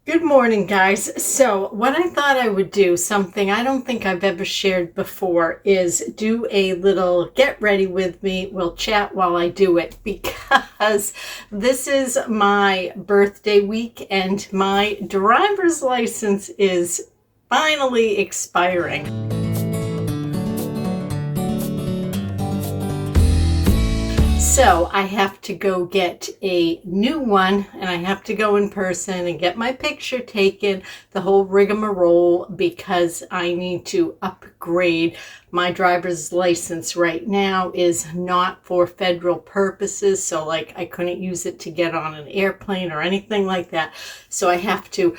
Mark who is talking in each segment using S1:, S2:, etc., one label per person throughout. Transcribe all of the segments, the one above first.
S1: Good morning, guys. So what I thought I would do, something I don't think I've ever shared before, is do a little get ready with me. We'll chat while I do it because this is my birthday week and my driver's license is finally expiring. So I have to go get a new one and I have to go in person and get my picture taken, the whole rigmarole, because I need to upgrade. My driver's license right now is not for federal purposes, so like I couldn't use it to get on an airplane or anything like that. So I have to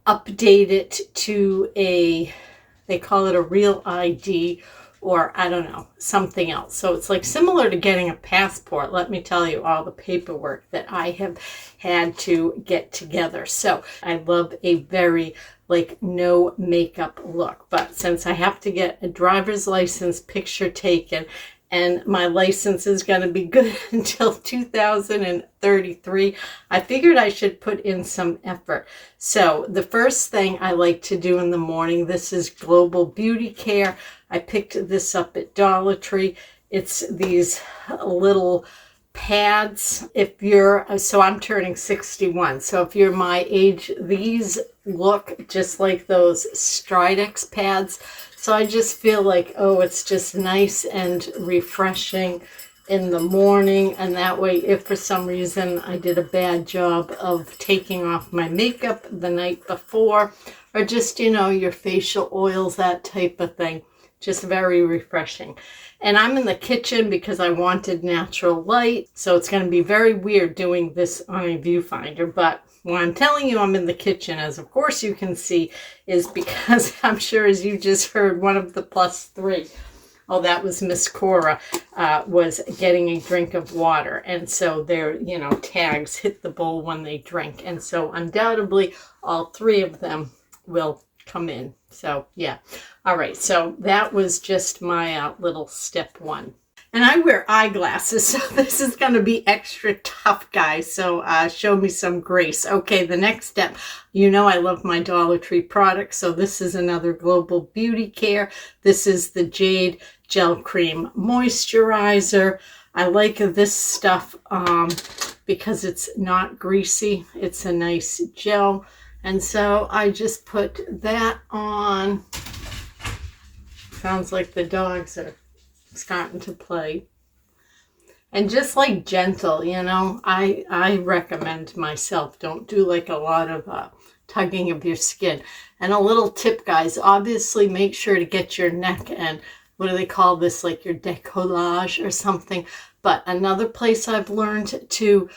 S1: update it to they call it a real ID, or I don't know, something else. So it's like similar to getting a passport. Let me tell you all the paperwork that I have had to get together. So I love a very like no makeup look. But since I have to get a driver's license picture taken, and my license is going to be good until 2033, I figured I should put in some effort. So the first thing I like to do in the morning, this is Global Beauty Care. I picked this up at Dollar Tree. It's these little pads. So I'm turning 61. So if you're my age, these look just like those Stridex pads. So I just feel like, oh, it's just nice and refreshing in the morning. And that way, if for some reason I did a bad job of taking off my makeup the night before, or just, your facial oils, that type of thing, just very refreshing. And I'm in the kitchen because I wanted natural light. So it's going to be very weird doing this on a viewfinder, but why I'm telling you I'm in the kitchen, as of course you can see, is because I'm sure, as you just heard, one of the +3, oh, that was Miss Cora, was getting a drink of water. And so their, tags hit the bowl when they drink. And so undoubtedly all 3 of them will come in. So yeah. All right. So that was just my little step 1. And I wear eyeglasses, so this is going to be extra tough, guys. So show me some grace. Okay, the next step. I love my Dollar Tree products. So this is another Global Beauty Care. This is the Jade Gel Cream Moisturizer. I like this stuff because it's not greasy. It's a nice gel. And so I just put that on. Sounds like the dogs are starting to play. And just like gentle, I recommend myself, don't do like a lot of tugging of your skin. And a little tip, guys, obviously make sure to get your neck and what do they call this, like your décollage or something. But another place I've learned to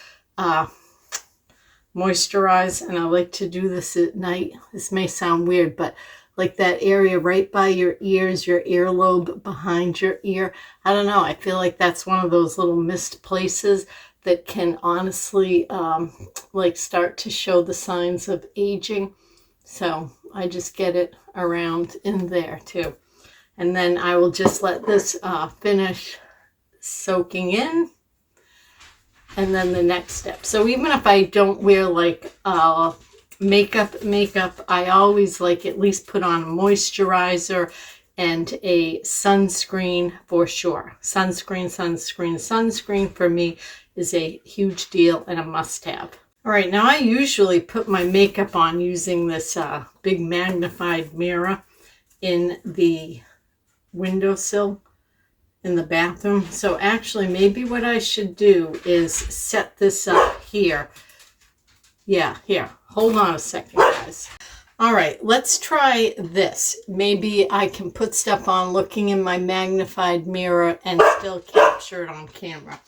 S1: moisturize, and I like to do this at night, this may sound weird, but like that area right by your ears, your earlobe behind your ear. I don't know. I feel like that's one of those little missed places that can honestly like start to show the signs of aging. So I just get it around in there too. And then I will just let this finish soaking in. And then the next step. So even if I don't wear like makeup, I always like at least put on a moisturizer and a sunscreen for sure. Sunscreen for me is a huge deal and a must-have. All right, now I usually put my makeup on using this big magnified mirror in the windowsill in the bathroom. So actually maybe what I should do is set this up here. Yeah, here. Hold on a second, guys. All right, let's try this. Maybe I can put stuff on looking in my magnified mirror and still capture it on camera.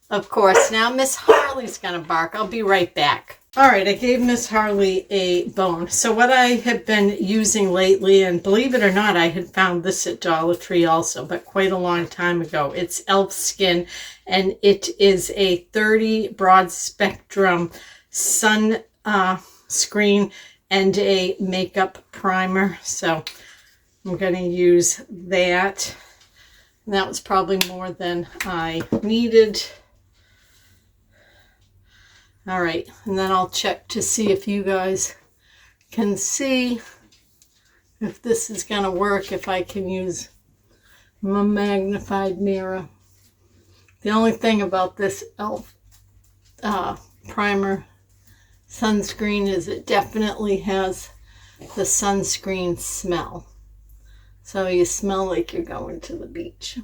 S1: Of course, now Miss Harley's going to bark. I'll be right back. All right, I gave Miss Harley a bone. So what I have been using lately, and believe it or not, I had found this at Dollar Tree also, but quite a long time ago. It's Elf Skin, and it is a 30 broad spectrum sun screen and a makeup primer. So I'm going to use that. And that was probably more than I needed. All right, and then I'll check to see if you guys can see, if this is going to work, if I can use my magnified mirror. The only thing about this e.l.f. Primer sunscreen is it definitely has the sunscreen smell. So you smell like you're going to the beach.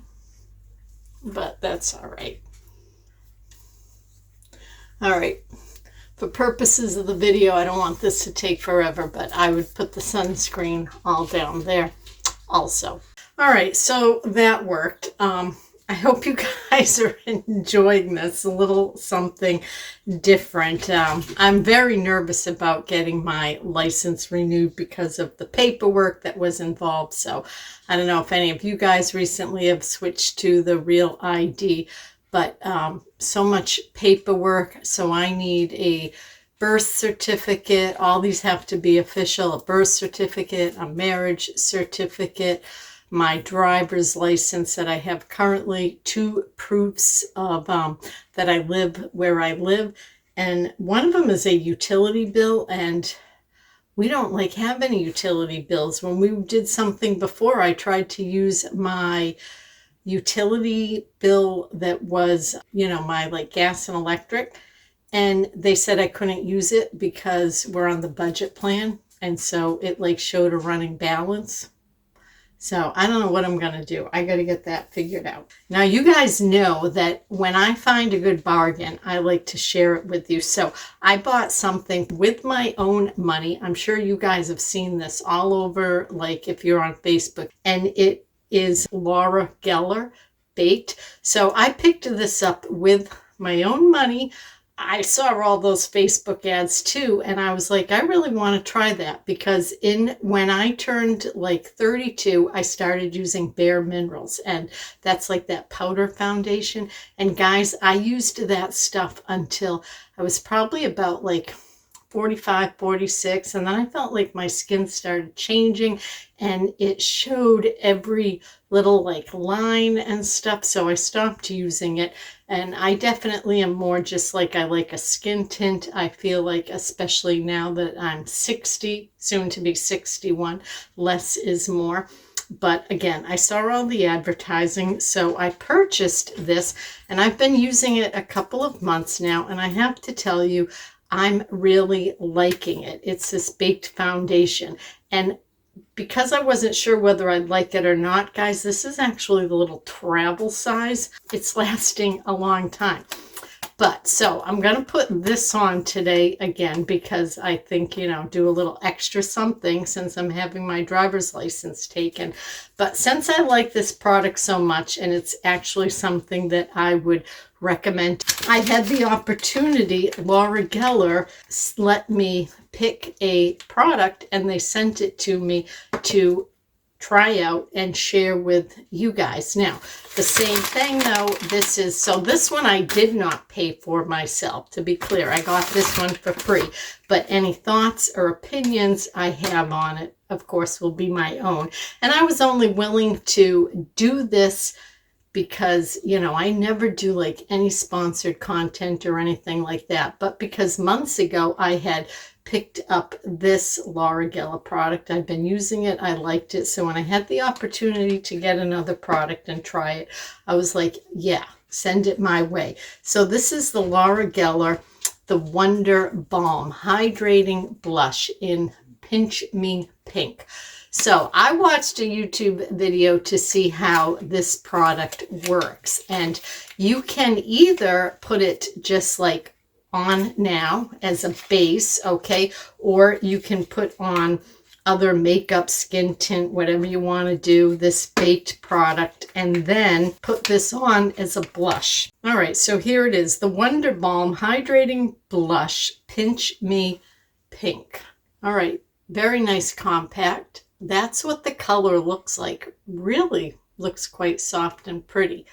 S1: But that's all right. All right. For purposes of the video, I don't want this to take forever, but I would put the sunscreen all down there also. All right, so that worked. I hope you guys are enjoying this, a little something different. I'm very nervous about getting my license renewed because of the paperwork that was involved. So I don't know if any of you guys recently have switched to the Real ID, but so much paperwork. So I need a birth certificate. All these have to be official: a birth certificate, a marriage certificate, my driver's license that I have currently, 2 proofs of that I live where I live, and one of them is a utility bill, and we don't have any utility bills. When we did something before, I tried to use my utility bill that was, my gas and electric, and they said I couldn't use it because we're on the budget plan, and so it showed a running balance. So I don't know what I'm going to do. I got to get that figured out. Now, you guys know that when I find a good bargain, I like to share it with you. So I bought something with my own money. I'm sure you guys have seen this all over, if you're on Facebook. And it is Laura Gellars Baked. So I picked this up with my own money. I saw all those Facebook ads too, and I was like, I really want to try that, because when I turned 32, I started using Bare Minerals, and that's that powder foundation. And guys, I used that stuff until I was probably about 45, 46, and then I felt like my skin started changing, and it showed every little line and stuff, so I stopped using it. And I definitely am more just I like a skin tint. I feel especially now that I'm 60, soon to be 61, less is more. But again, I saw all the advertising, so I purchased this, and I've been using it a couple of months now, and I have to tell you, I'm really liking it. It's this baked foundation, and because I wasn't sure whether I'd like it or not, guys, this is actually the little travel size. It's lasting a long time. But so I'm going to put this on today again, because I think, do a little extra something since I'm having my driver's license taken. But since I like this product so much, and it's actually something that I would recommend, I had the opportunity, Laura Gellars let me pick a product, and they sent it to me to try out and share with you guys. Now, the same thing though, this one I did not pay for myself, to be clear. I got this one for free, but any thoughts or opinions I have on it, of course, will be my own. And I was only willing to do this because, I never do any sponsored content or anything like that, but because months ago I had picked up this Laura Gellars product. I've been using it. I liked it. So when I had the opportunity to get another product and try it, I was like, yeah, send it my way. So this is the Laura Gellars, the Wonder Balm Hydrating Blush in Pinch Me Pink. So I watched a YouTube video to see how this product works. And you can either put it just on now as a base, okay, or you can put on other makeup, skin tint, whatever you want to do, this baked product, and then put this on as a blush. All right, so here it is, the Wonder Balm Hydrating Blush Pinch Me Pink. All right, very nice, compact. That's what the color looks like. Really looks quite soft and pretty.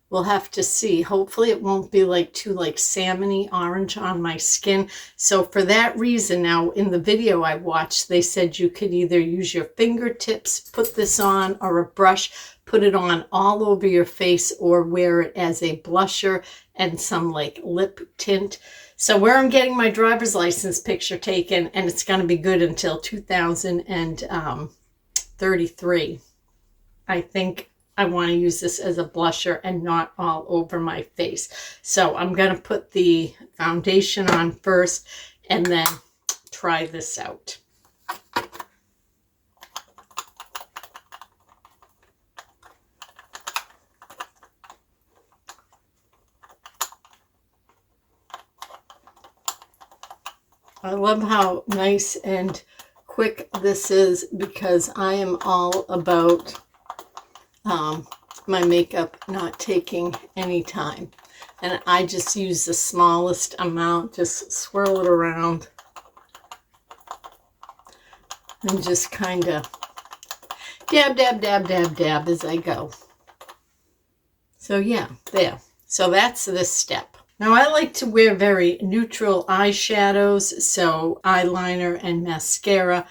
S1: We'll have to see. Hopefully it won't be too salmony orange on my skin. So for that reason, now in the video I watched, they said you could either use your fingertips, put this on, or a brush, put it on all over your face, or wear it as a blusher and some lip tint. So where I'm getting my driver's license picture taken, and it's going to be good until 2033. I think I want to use this as a blusher and not all over my face. So I'm going to put the foundation on first and then try this out. I love how nice and quick this is because I am all about my makeup not taking any time. And I just use the smallest amount, just swirl it around and just kind of dab, dab, dab, dab, dab as I go. So yeah, there. So that's this step. Now I like to wear very neutral eyeshadows, so eyeliner and mascara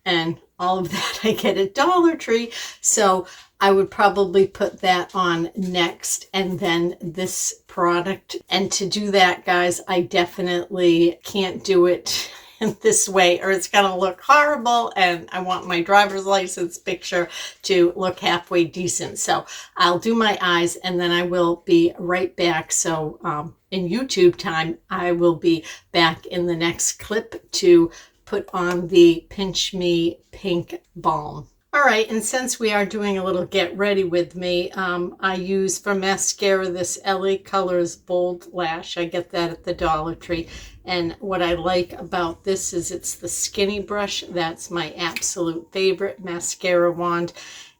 S1: and all of that I get at Dollar Tree. So I would probably put that on next and then this product. And to do that, guys, I definitely can't do it in this way or it's going to look horrible, and I want my driver's license picture to look halfway decent. So I'll do my eyes and then I will be right back. So in YouTube time, I will be back in the next clip to put on the Pinch Me Pink Balm. All right, and since we are doing a little get ready with me, I use for mascara this LA Colors Bold Lash. I get that at the Dollar Tree. And what I like about this is it's the skinny brush. That's my absolute favorite mascara wand.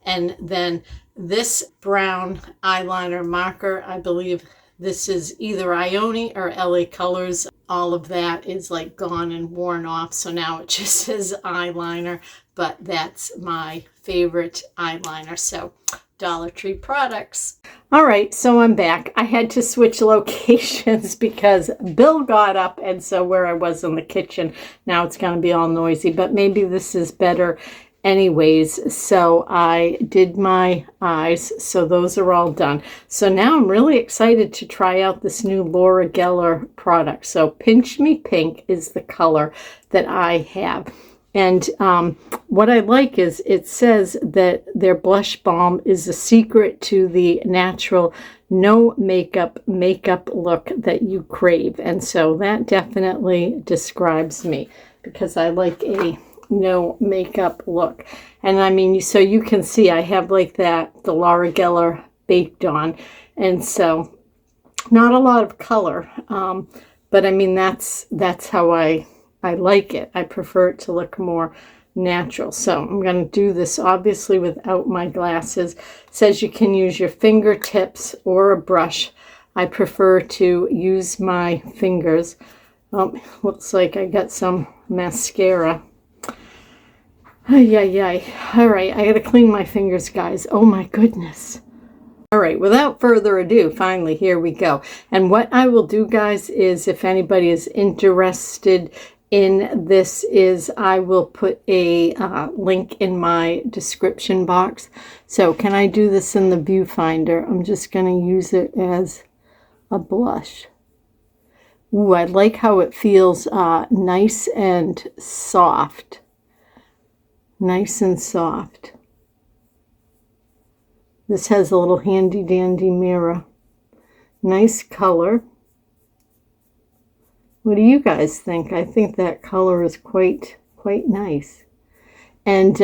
S1: And then this brown eyeliner marker, I believe this is either Ione or LA Colors. All of that is like gone and worn off. So now it just says eyeliner, but that's my favorite eyeliner. So Dollar Tree products. All right, so I'm back. I had to switch locations because Bill got up, and so where I was in the kitchen, now it's going to be all noisy, but maybe this is better anyways. So I did my eyes, so those are all done. So now I'm really excited to try out this new Laura Gellars product. So Pinch Me Pink is the color that I have. And what I like is it says that their blush balm is the secret to the natural no makeup look that you crave. And so that definitely describes me because I like a no makeup look. And I mean, so you can see I have like that, the Laura Gellars baked on. And so not a lot of color, but I mean, that's how I like it. I prefer it to look more natural. So I'm going to do this obviously without my glasses. It says you can use your fingertips or a brush. I prefer to use my fingers. Looks like I got some mascara. Ay, ay, ay. All right, I got to clean my fingers, guys. Oh my goodness. All right, without further ado, finally, here we go. And what I will do, guys, is if anybody is interested in this, is I will put a link in my description box. So can I do this in the viewfinder? I'm just going to use it as a blush. Ooh, I like how it feels nice and soft. Nice and soft. This has a little handy dandy mirror. Nice color. What do you guys think? I think that color is quite nice. And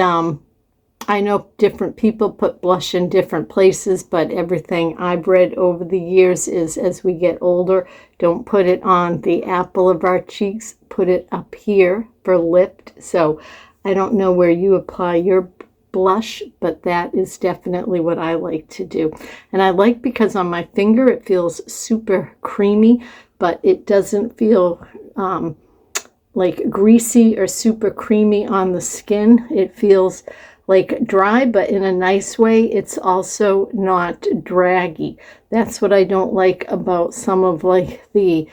S1: I know different people put blush in different places, but everything I've read over the years is as we get older, don't put it on the apple of our cheeks, put it up here for lift. So I don't know where you apply your blush, but that is definitely what I like to do. And I like because on my finger it feels super creamy, but it doesn't feel like greasy or super creamy on the skin. It feels like dry, but in a nice way. It's also not draggy. That's what I don't like about some of like the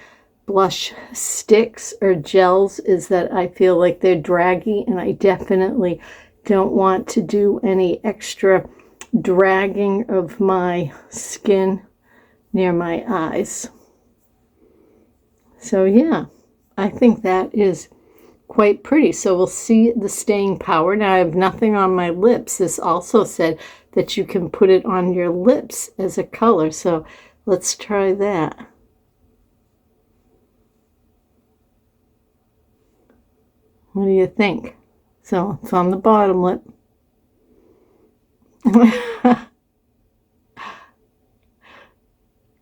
S1: blush sticks or gels, is that I feel like they're draggy, and I definitely don't want to do any extra dragging of my skin near my eyes. So yeah, I think that is quite pretty. So we'll see the staying power. Now I have nothing on my lips. This also said that you can put it on your lips as a color. So let's try that. What do you think? So it's on the bottom lip.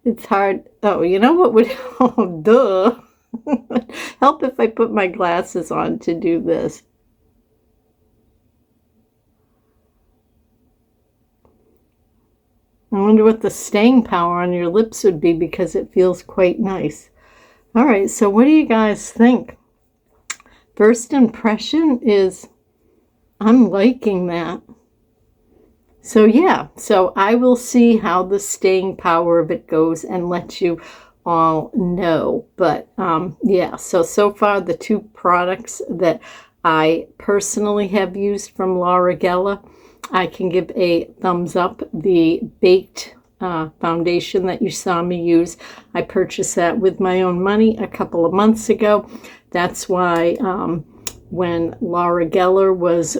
S1: It's hard. Oh, you know what would, oh, duh. Help if I put my glasses on to do this. I wonder what the staying power on your lips would be, because it feels quite nice. All right, so what do you guys think? First impression is I'm liking that. So yeah, so I will see how the staying power of it goes and let you all know. But yeah, so far the two products that I personally have used from Laura Gellars, I can give a thumbs up. The baked foundation that you saw me use, I purchased that with my own money a couple of months ago. That's why when Laura Gellars was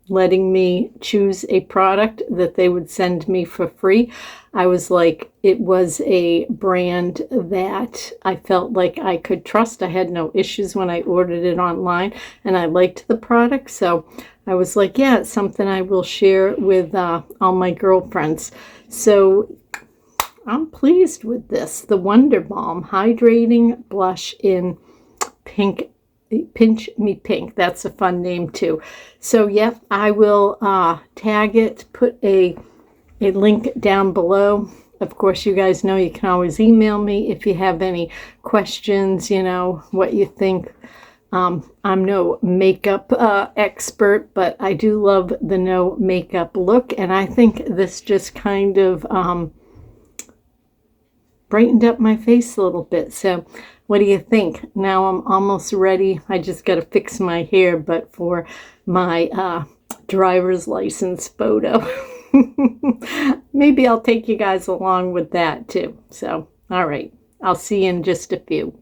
S1: letting me choose a product that they would send me for free, I was like, it was a brand that I felt like I could trust. I had no issues when I ordered it online, and I liked the product. So I was like, yeah, it's something I will share with all my girlfriends. So I'm pleased with this. The Wonder Balm Hydrating Blush in Pink. Pinch Me Pink. That's a fun name too. So yep, I will tag it, put a link down below. Of course, you guys know you can always email me if you have any questions, you know, what you think. I'm no makeup expert, but I do love the no makeup look, and I think this just kind of brightened up my face a little bit. So what do you think? Now I'm almost ready. I just got to fix my hair, but for my driver's license photo. Maybe I'll take you guys along with that too. So, all right. I'll see you in just a few.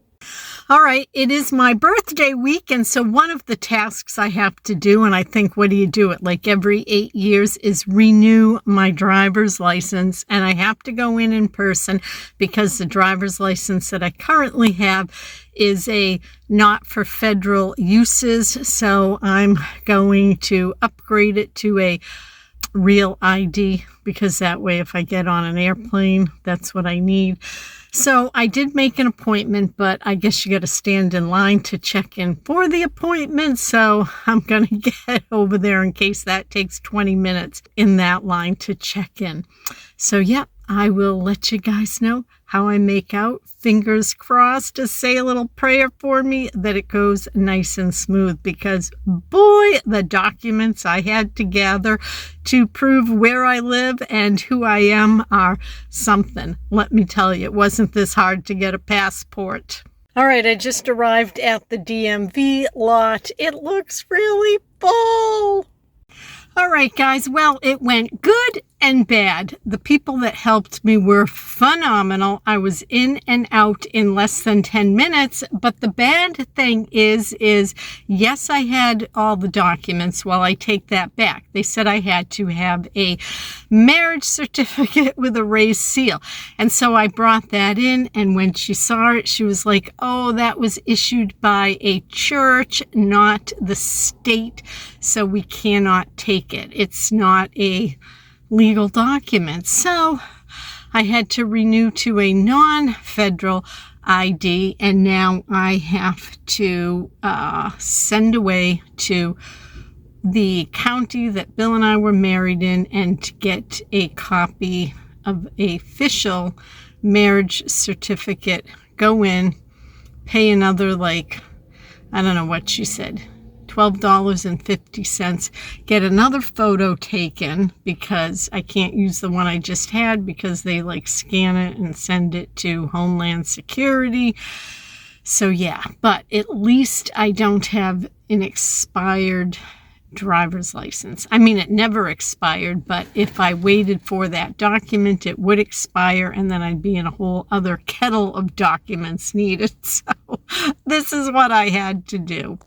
S1: All right, it is my birthday week, and so one of the tasks I have to do, and I think, what do you do it like every 8 years, is renew my driver's license, and I have to go in person because the driver's license that I currently have is a not for federal uses, so I'm going to upgrade it to a real ID, because that way if I get on an airplane, that's what I need. So I did make an appointment, but I guess you got to stand in line to check in for the appointment. So I'm going to get over there in case that takes 20 minutes in that line to check in. So yeah, I will let you guys know how I make out. Fingers crossed, to say a little prayer for me that it goes nice and smooth, because boy, the documents I had to gather to prove where I live and who I am are something. Let me tell you, it wasn't this hard to get a passport. All right, I just arrived at the DMV lot. It looks really full. All right, guys, well, it went good and bad. The people that helped me were phenomenal. I was in and out in less than 10 minutes, but the bad thing is yes, I had all the documents. Well, I take that back. They said I had to have a marriage certificate with a raised seal. And so I brought that in, and when she saw it, she was like, oh, that was issued by a church, not the state, so we cannot take it. It's not a legal document. So I had to renew to a non-federal ID, and now I have to send away to the county that Bill and I were married in and get a copy of a official marriage certificate. Go in, pay another, like, I don't know what she said, $12.50, get another photo taken, because I can't use the one I just had because they like scan it and send it to Homeland Security. So yeah, but at least I don't have an expired driver's license. I mean, it never expired, but if I waited for that document, it would expire, and then I'd be in a whole other kettle of documents needed. So this is what I had to do.